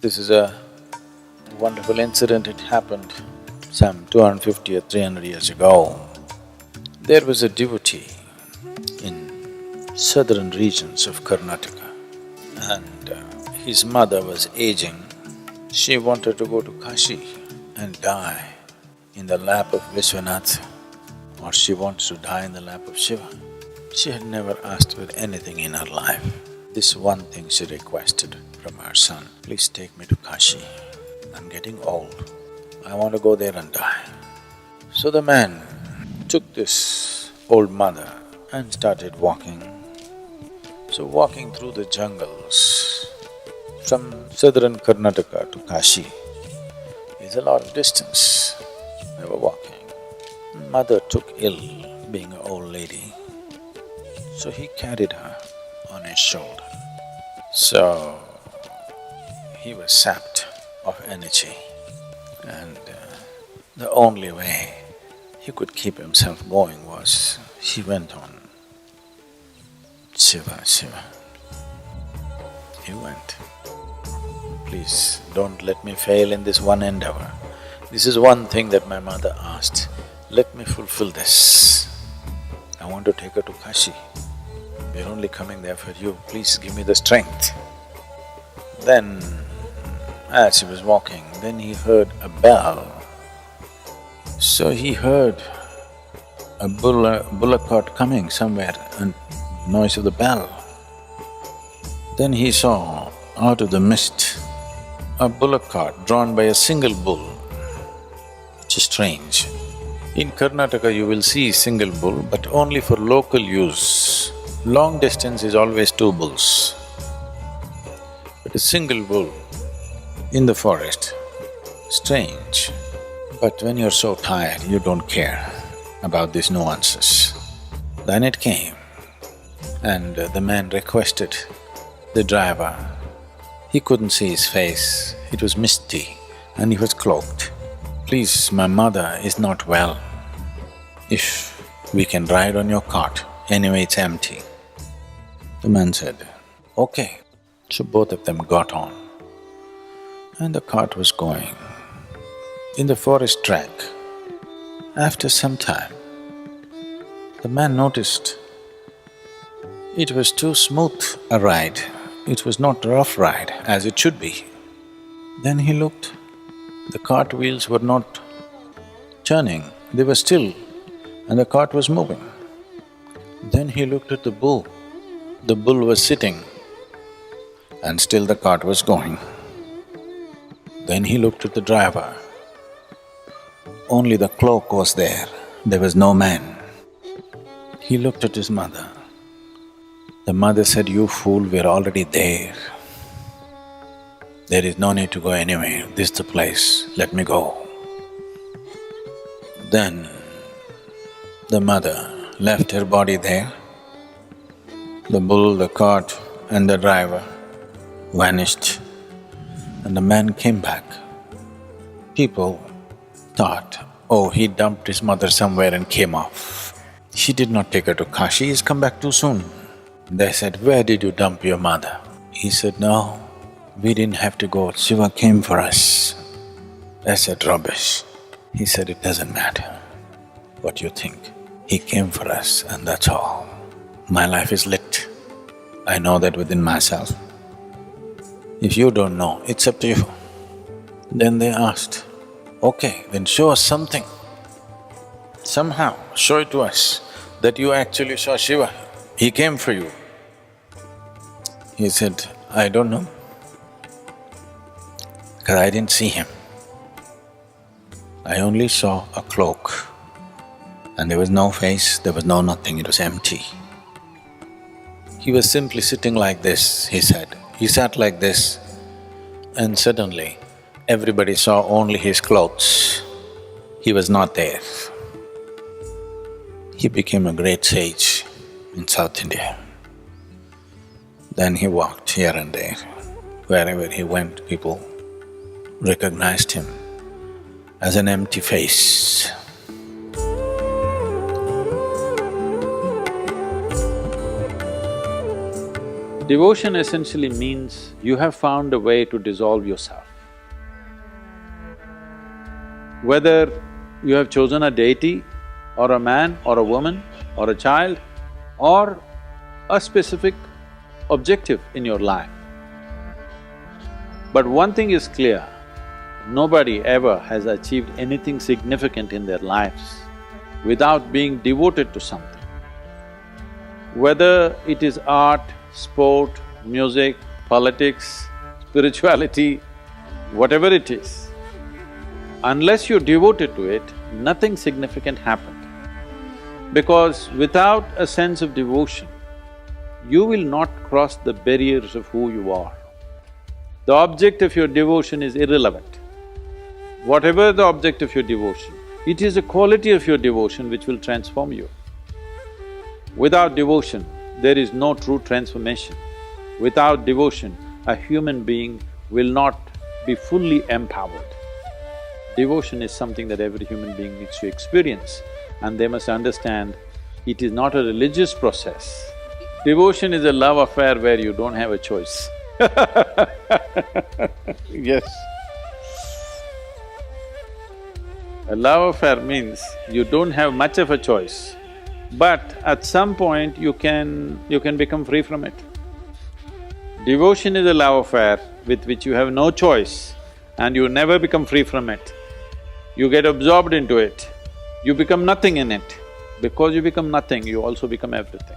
This is a wonderful incident. It happened some 250 or 300 years ago. There was a devotee in southern regions of Karnataka and his mother was aging. She wanted to go to Kashi and die in the lap of Vishwanath, or she wants to die in the lap of Shiva. She had never asked for anything in her life. This one thing she requested from her son, please take me to Kashi. I'm getting old. I want to go there and die. So the man took this old mother and started walking. So walking through the jungles from southern Karnataka to Kashi is a lot of distance. They were walking. Mother took ill, being an old lady, so he carried her on his shoulder. So he was sapped of energy and the only way he could keep himself going was he went on Shiva, Shiva. He went. Please don't let me fail in this one endeavor. This is one thing that my mother asked, let me fulfill this. I want to take her to Kashi. We're only coming there for you, please give me the strength. Then, as he was walking, then he heard a bell. So he heard a bullock cart coming somewhere and noise of the bell. Then he saw out of the mist a bullock cart drawn by a single bull, which is strange. In Karnataka you will see single bull, but only for local use. Long distance is always two bulls. But a single bull in the forest, strange. But when you're so tired, you don't care about these nuances. Then it came and the man requested the driver. He couldn't see his face, it was misty and he was cloaked. Please, my mother is not well. If we can ride on your cart, anyway it's empty. The man said, okay. So both of them got on and the cart was going. In the forest track, after some time, the man noticed it was too smooth a ride, it was not a rough ride as it should be. Then he looked, the cart wheels were not turning, they were still and the cart was moving. Then he looked at the bull was sitting and still the cart was going. Then he looked at the driver, only the cloak was there was no man. He looked at his mother. The mother said, you fool, we're already there. There is no need to go anywhere, this is the place, let me go. Then the mother left her body there. The bull, the cart and the driver vanished and the man came back. People thought, oh, he dumped his mother somewhere and came off. He did not take her to Kashi, he's come back too soon. They said, where did you dump your mother? He said, no, we didn't have to go, Shiva came for us. I said, rubbish. He said, it doesn't matter what you think. He came for us and that's all. My life is lit. I know that within myself. If you don't know, it's up to you. Then they asked, okay, then show us something. Somehow, show it to us that you actually saw Shiva, he came for you. He said, I don't know, because I didn't see him. I only saw a cloak and there was no face, there was no nothing, it was empty. He was simply sitting like this, he said. He sat like this and suddenly everybody saw only his clothes. He was not there. He became a great sage in South India. Then he walked here and there. Wherever he went, people recognized him as an empty face. Devotion essentially means you have found a way to dissolve yourself. Whether you have chosen a deity or a man or a woman or a child or a specific objective in your life. But one thing is clear, nobody ever has achieved anything significant in their lives without being devoted to something. Whether it is art, sport, music, politics, spirituality, whatever it is, unless you're devoted to it, nothing significant happened. Because without a sense of devotion, you will not cross the barriers of who you are. The object of your devotion is irrelevant. Whatever the object of your devotion, it is the quality of your devotion which will transform you. Without devotion, there is no true transformation. Without devotion, a human being will not be fully empowered. Devotion is something that every human being needs to experience, and they must understand it is not a religious process. Devotion is a love affair where you don't have a choice. Yes. A love affair means you don't have much of a choice, but at some point you can become free from it. Devotion is a love affair with which you have no choice and you never become free from it. You get absorbed into it, you become nothing in it. Because you become nothing, you also become everything.